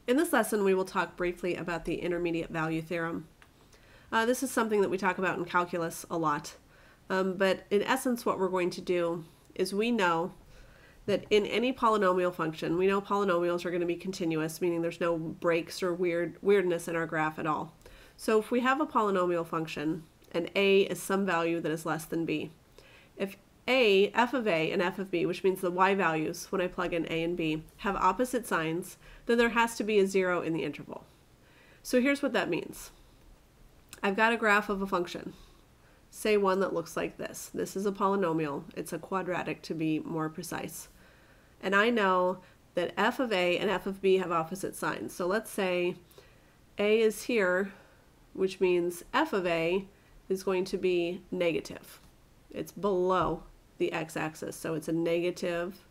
In this lesson, we will talk briefly about the intermediate value theorem. This is something that we talk about in calculus a lot, but in essence what we're going to do is we know that in any polynomial function, we know polynomials are going to be continuous, meaning there's no breaks or weirdness in our graph at all. So if we have a polynomial function and a is some value that is less than b, if f of a and f of b, which means the y values when I plug in a and b, have opposite signs, then there has to be a 0 in the interval. So here's what that means. I've got a graph of a function, say one that looks like this. This is a polynomial. It's a quadratic to be more precise. And I know that f of a and f of b have opposite signs. So let's say a is here, which means f of a is going to be negative. It's below the x-axis, so it's a negative.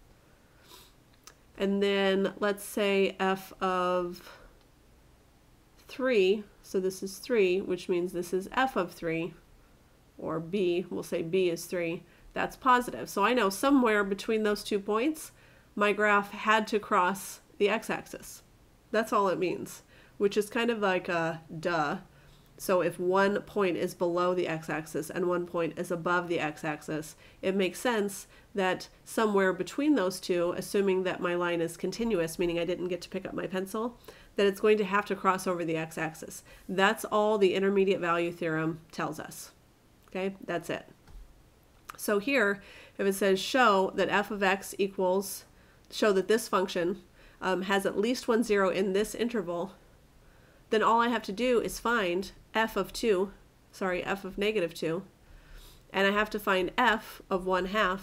And then let's say f of 3, so this is 3, which means this is f of 3, or b, we'll say b is 3, that's positive. So I know somewhere between those 2 points, my graph had to cross the x-axis. That's all it means, which is kind of like a duh. So if one point is below the x-axis and one point is above the x-axis, it makes sense that somewhere between those two, assuming that my line is continuous, meaning I didn't get to pick up my pencil, that it's going to have to cross over the x-axis. That's all the intermediate value theorem tells us. Okay, that's it. So here, if it says show that f of x equals, show that this function has at least one 0 in this interval, then all I have to do is find f of negative 2, and I have to find f of 1/2,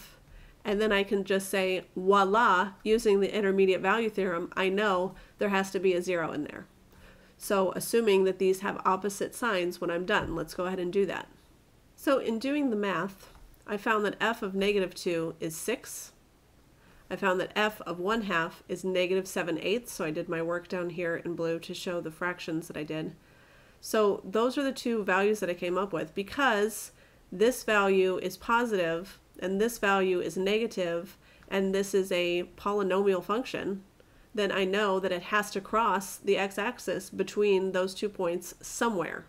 and then I can just say, voila, using the intermediate value theorem, I know there has to be a 0 in there. So assuming that these have opposite signs when I'm done, let's go ahead and do that. So in doing the math, I found that f of negative 2 is 6. I found that f of 1/2 is negative 7/8, so I did my work down here in blue to show the fractions that I did. So those are the two values that I came up with. Because this value is positive and this value is negative and this is a polynomial function, then I know that it has to cross the x-axis between those 2 points somewhere.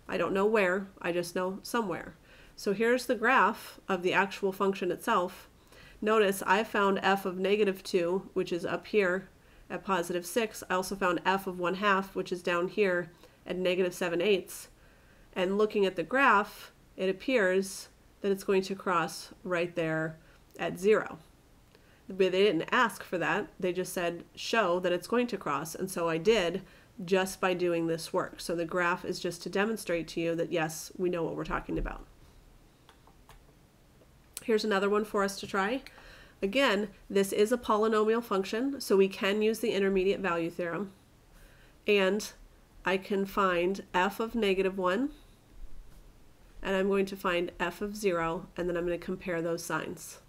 I don't know where, I just know somewhere. So here's the graph of the actual function itself. Notice I found f of negative 2, which is up here at positive 6. I also found f of 1/2, which is down here at negative 7/8. And looking at the graph, it appears that it's going to cross right there at 0. But they didn't ask for that. They just said show that it's going to cross. And so I did just by doing this work. So the graph is just to demonstrate to you that yes, we know what we're talking about. Here's another one for us to try. Again, this is a polynomial function, so we can use the intermediate value theorem. And I can find f of negative 1, and I'm going to find f of 0, and then I'm going to compare those signs.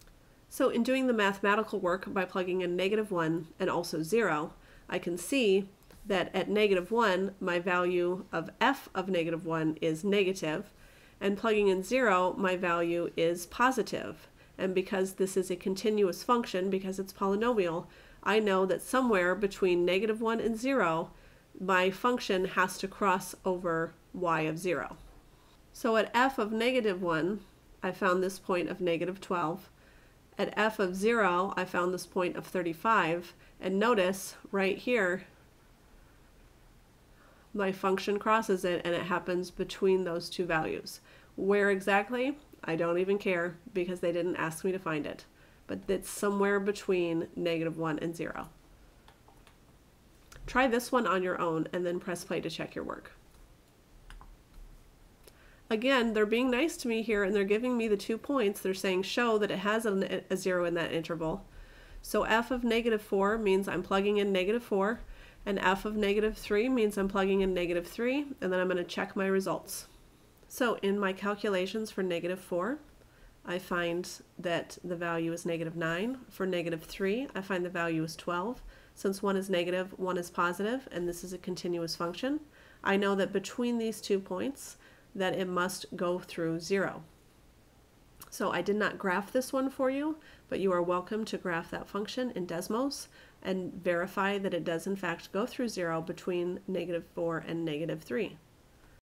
So in doing the mathematical work by plugging in negative 1 and also 0, I can see that at negative 1, my value of f of negative 1 is negative, and plugging in 0, my value is positive. And because this is a continuous function, because it's polynomial, I know that somewhere between negative 1 and 0, my function has to cross over y of 0. So at f of negative 1, I found this point of negative 12. At f of 0, I found this point of 35. And notice right here, my function crosses it, and it happens between those two values. Where exactly? I don't even care, because they didn't ask me to find it. But it's somewhere between negative 1 and 0. Try this one on your own and then press play to check your work. Again, they're being nice to me here and they're giving me the 2 points. They're saying show that it has a 0 in that interval. So f of negative 4 means I'm plugging in negative 4, and f of negative 3 means I'm plugging in negative 3, and then I'm going to check my results. So in my calculations for negative 4, I find that the value is negative 9. For negative 3, I find the value is 12. Since one is negative, one is positive, and this is a continuous function, I know that between these 2 points that it must go through 0. So I did not graph this one for you, but you are welcome to graph that function in Desmos. and verify that it does in fact go through 0 between -4 and -3.